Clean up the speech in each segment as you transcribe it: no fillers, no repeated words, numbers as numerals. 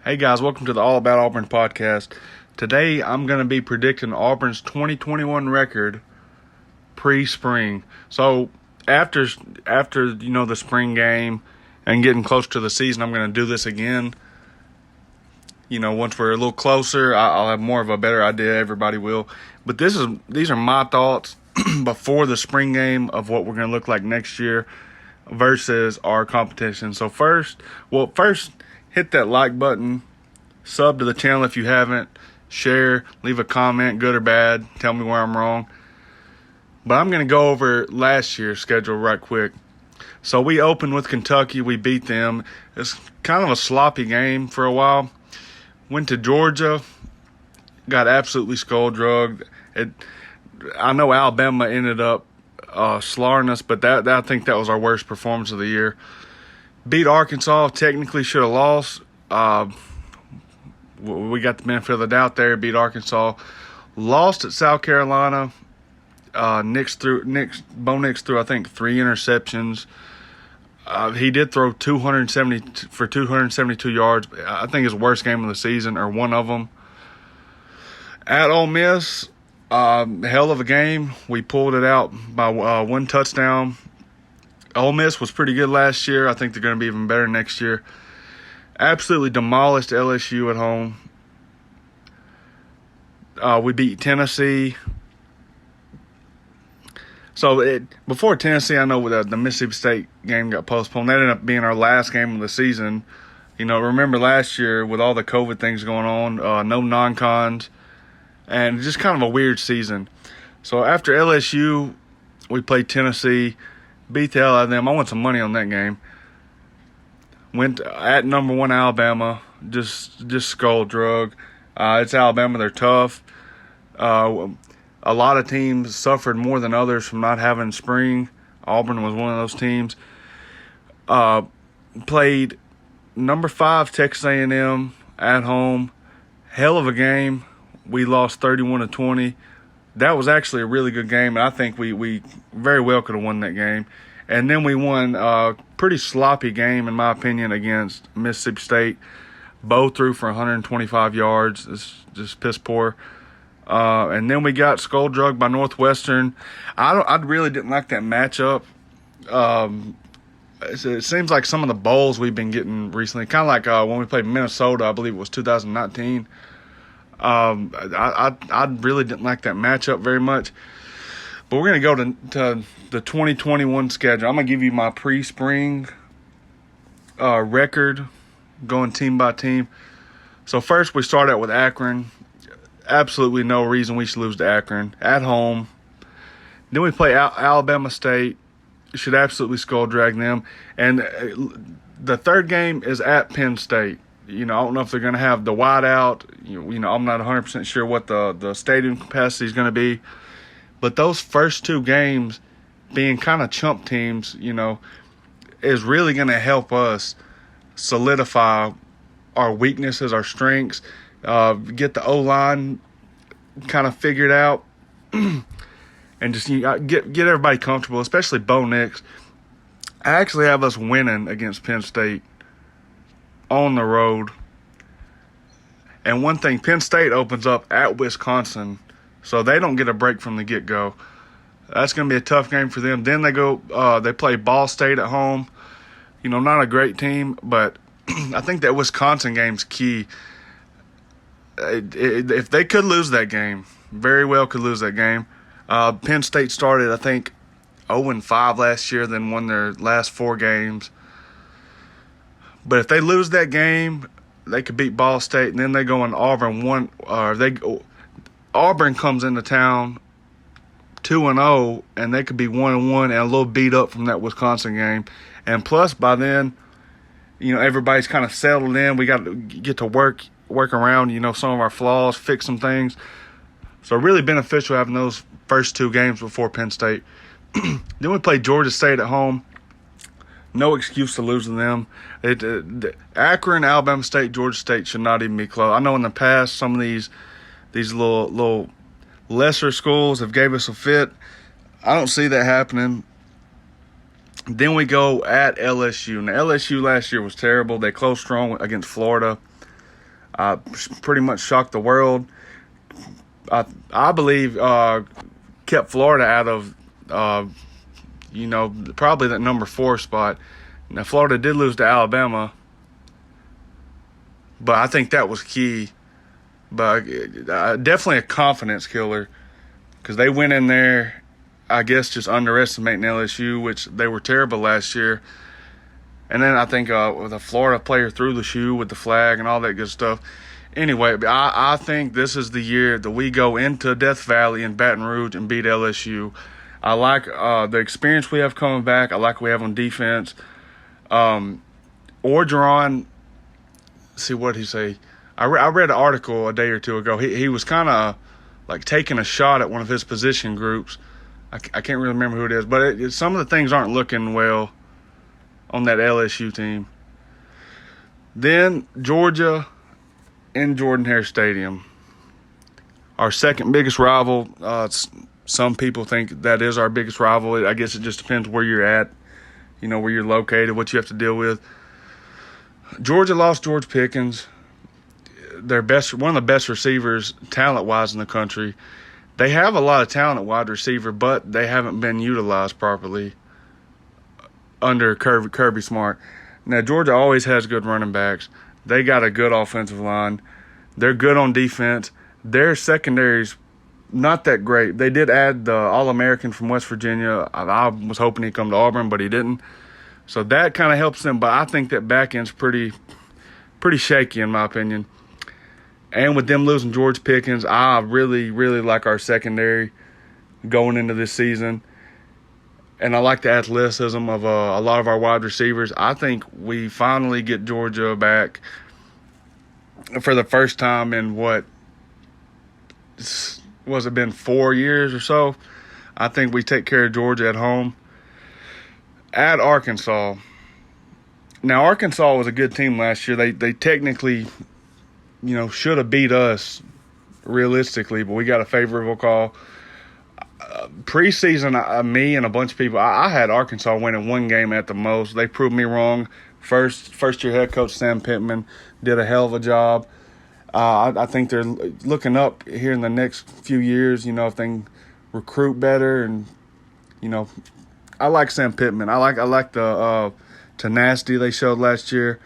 Hey guys, welcome to the All About Auburn podcast. Today I'm going to be predicting Auburn's 2021 record pre-spring. So after the spring game and getting close to the season, I'm going to do this again. Once we're a little closer, I'll have more of a better idea. Everybody will. But these are my thoughts before the spring game of what we're going to look like next year versus our competition. So first, hit that like button, sub to the channel if you haven't, share, leave a comment, good or bad, tell me where I'm wrong. But I'm going to go over last year's schedule right quick. So we opened with Kentucky. We beat them. It's kind of a sloppy game for a while. Went to Georgia, got absolutely skull-drugged. I know Alabama ended up slaughtering us, but I think that was our worst performance of the year. Beat Arkansas, technically should have lost. We got the benefit of the doubt there, beat Arkansas. Lost at South Carolina. Bo Nix threw, I think, 3 interceptions. He did throw 272 yards. I think his worst game of the season, or one of them. At Ole Miss, hell of a game. We pulled it out by 1 touchdown. Ole Miss was pretty good last year. I think they're going to be even better next year. Absolutely demolished LSU at home. We beat Tennessee. So before Tennessee, I know the Mississippi State game got postponed. That ended up being our last game of the season. Remember last year with all the COVID things going on, no non-cons, and just kind of a weird season. So after LSU, we played Tennessee. Beat the hell out of them. I want some money on that game. Went at number 1 Alabama, just skull drug. It's Alabama. They're tough. A lot of teams suffered more than others from not having spring. Auburn was one of those teams. Played number 5 Texas A&M at home. Hell of a game. We lost 31-20. That was actually a really good game, and I think we very well could have won that game. And then we won a pretty sloppy game, in my opinion, against Mississippi State. Bo threw for 125 yards. It's just piss poor. And then we got skull-drugged by Northwestern. I really didn't like that matchup. It seems like some of the bowls we've been getting recently, kind of like when we played Minnesota, I believe it was 2019. I really didn't like that matchup very much. But we're going to go to the 2021 schedule. I'm going to give you my pre-spring record, going team by team. So first we start out with Akron. Absolutely no reason we should lose to Akron at home. Then we play Alabama State. Should absolutely skull drag them. And the third game is at Penn State. I don't know if they're going to have the wideout. I'm not 100% sure what the stadium capacity is going to be. But those first 2 games, being kind of chump teams, is really going to help us solidify our weaknesses, our strengths, get the O-line kind of figured out, and just get everybody comfortable, especially Bo Nix. I actually have us winning against Penn State on the road. And one thing, Penn State opens up at Wisconsin, so they don't get a break from the get-go. That's going to be a tough game for them. Then they play Ball State at home. Not a great team, but I think that Wisconsin game's key. If they could lose that game, very well could lose that game. Penn State started, I think, 0-5 last year, then won their last 4 games. But if they lose that game, they could beat Ball State, and then they go in Auburn. Auburn comes into town 2-0, and they could be 1-1 and a little beat up from that Wisconsin game. And plus, by then, everybody's kind of settled in. We got to get to work around, some of our flaws, fix some things. So really beneficial having those first 2 games before Penn State. Then we play Georgia State at home. No excuse to lose to them. Akron, Alabama State, Georgia State should not even be close. I know in the past some of these little lesser schools have gave us a fit. I don't see that happening. Then we go at LSU. Now, LSU last year was terrible. They closed strong against Florida. Pretty much shocked the world. I believe kept Florida out of probably that number 4 spot. Now Florida did lose to Alabama, but I think that was key. But definitely a confidence killer because they went in there, I guess, just underestimating LSU, which they were terrible last year. And then I think with a Florida player threw the shoe with the flag and all that good stuff. Anyway, I think this is the year that we go into Death Valley in Baton Rouge and beat LSU. I like the experience we have coming back. I like what we have on defense. Orgeron, see what he say. I read an article a day or two ago. He was kind of like taking a shot at one of his position groups. I can't really remember who it is, but some of the things aren't looking well on that LSU team. Then Georgia in Jordan-Hare Stadium. Our second biggest rival. Some people think that is our biggest rival. I guess it just depends where you're at, where you're located, what you have to deal with. Georgia lost George Pickens, one of the best receivers talent-wise in the country. They have a lot of talent at wide receiver, but they haven't been utilized properly under Kirby Smart. Now, Georgia always has good running backs. They got a good offensive line. They're good on defense. Their secondary's not that great. They did add the All-American from West Virginia. I was hoping he'd come to Auburn, but he didn't. So that kind of helps them. But I think that back end's pretty shaky in my opinion. And with them losing George Pickens, I really, really like our secondary going into this season. And I like the athleticism of a lot of our wide receivers. I think we finally get Georgia back for the first time in was it been 4 years or so? I think we take care of Georgia at home. At Arkansas. Now, Arkansas was a good team last year. They technically, should have beat us realistically, but we got a favorable call. Preseason, me and a bunch of people, I had Arkansas winning one game at the most. They proved me wrong. First-year head coach Sam Pittman did a hell of a job. I think they're looking up here in the next few years, if they can recruit better. And, I like Sam Pittman. I like the tenacity they showed last year.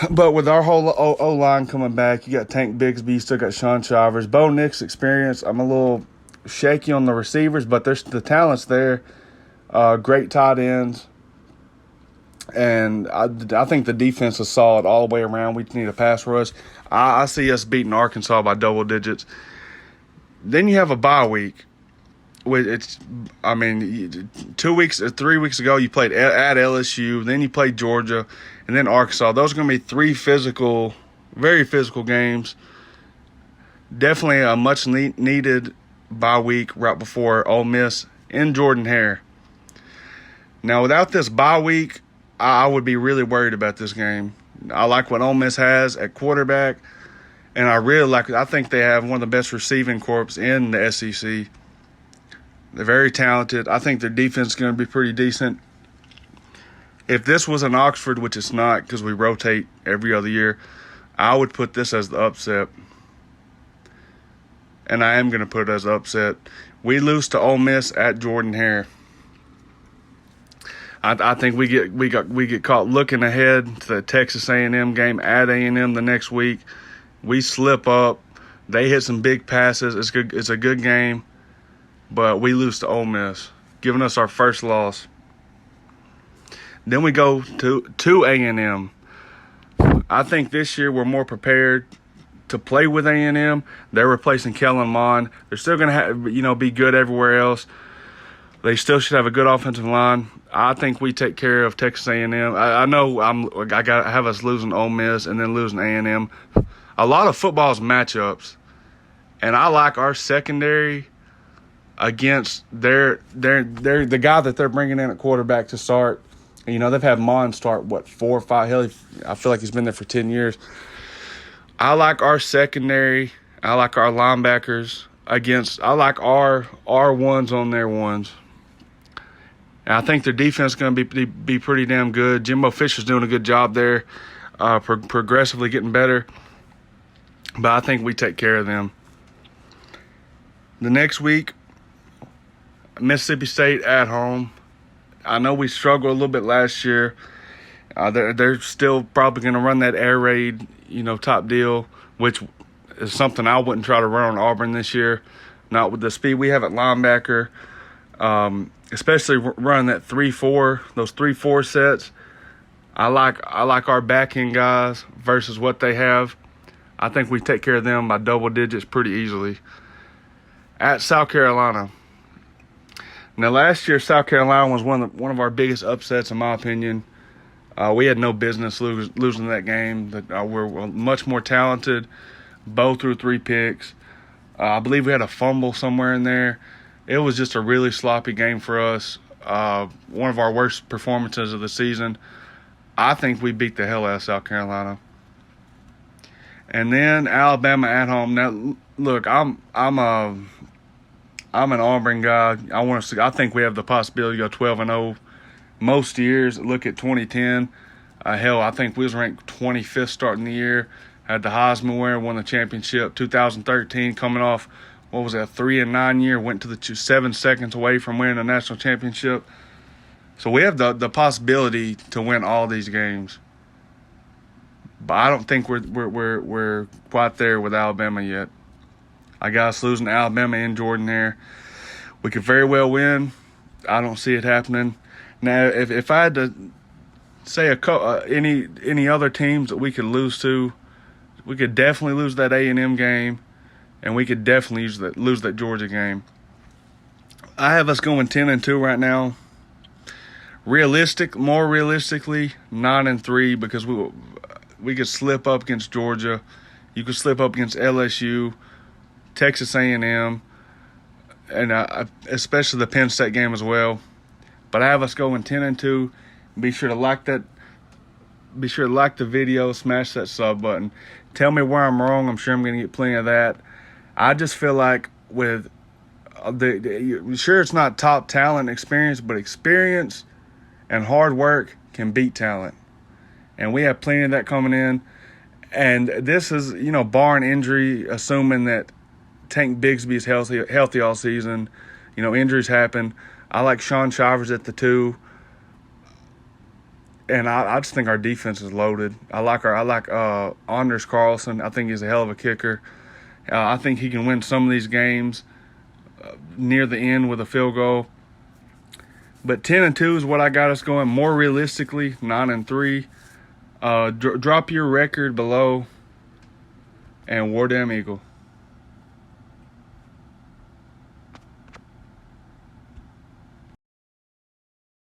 But with our whole O-line coming back, you got Tank Bigsby, you still got Sean Shivers. Bo Nix experience, I'm a little shaky on the receivers, but there's the talent's there. Great tight ends. And I think the defense is solid all the way around. We just need a pass rush. I see us beating Arkansas by double digits. Then you have a bye week. 2 weeks or 3 weeks ago, you played at LSU. Then you played Georgia, and then Arkansas. Those are going to be 3 very physical games. Definitely a much needed bye week right before Ole Miss in Jordan-Hare. Now, without this bye week, I would be really worried about this game. I like what Ole Miss has at quarterback, and I think they have one of the best receiving corps in the SEC. They're very talented. I think their defense is going to be pretty decent. If this was in Oxford, which it's not because we rotate every other year, I would put this as the upset. And I am going to put it as the upset. We lose to Ole Miss at Jordan-Hare. I think we get caught looking ahead to the Texas A&M game at A&M the next week. We slip up. They hit some big passes. It's good. It's a good game, but we lose to Ole Miss, giving us our first loss. Then we go to A&M. I think this year we're more prepared to play with A&M. They're replacing Kellen Mond. They're still going to be good everywhere else. They still should have a good offensive line. I think we take care of Texas A&M. I know I got to have us losing Ole Miss and then losing A&M. A lot of football's matchups, and I like our secondary against the guy that they're bringing in at quarterback to start. They've had Mon start 4 or 5. Hell, I feel like he's been there for 10 years. I like our secondary. I like our linebackers I like our ones on their ones. And I think their defense is going to be pretty damn good. Jimbo Fisher's doing a good job there, progressively getting better. but I think we take care of them. The next week, Mississippi State at home. I know we struggled a little bit last year. They're still probably going to run that air raid, top deal, which is something I wouldn't try to run on Auburn this year. Not with the speed we have at linebacker, especially running that 3-4, those 3-4 sets. I like our back end guys versus what they have. I think we take care of them by double digits pretty easily. At South Carolina. Now, last year, South Carolina was one of our biggest upsets, in my opinion. We had no business losing that game. We're much more talented. Bo threw 3 picks. I believe we had a fumble somewhere in there. It was just a really sloppy game for us. One of our worst performances of the season. I think we beat the hell out of South Carolina. And then Alabama at home. Now, look, I'm an Auburn guy. I think we have the possibility to go 12-0 most years. Look at 2010. Hell, I think we was ranked 25th starting the year. Had the Heisman winner, won the championship. 2013, coming off, 3-9 year, went to the 7 seconds away from winning a national championship. So we have the possibility to win all these games. But I don't think we're quite there with Alabama yet. I got us losing to Alabama in Jordan there. We could very well win. I don't see it happening. Now, if I had to say any other teams that we could lose to, we could definitely lose that A&M game, and we could definitely lose that Georgia game. I have us going 10-2 right now. More realistically, 9-3, because we could slip up against Georgia. You could slip up against LSU, Texas A&M, and especially the Penn State game as well. But I have us going 10-2. Be sure to like that. Be sure to like the video, smash that sub button. Tell me where I'm wrong. I'm sure I'm going to get plenty of that. I just feel like with sure it's not top talent experience, but experience and hard work can beat talent. And we have plenty of that coming in. And this is, barring injury, assuming that Tank Bigsby is healthy all season. Injuries happen. I like Sean Shivers at the 2. And I just think our defense is loaded. I like Anders Carlson. I think he's a hell of a kicker. I think he can win some of these games near the end with a field goal. But 10-2 is what I got us going. More realistically, 9-3. Drop your record below, and War Damn Eagle.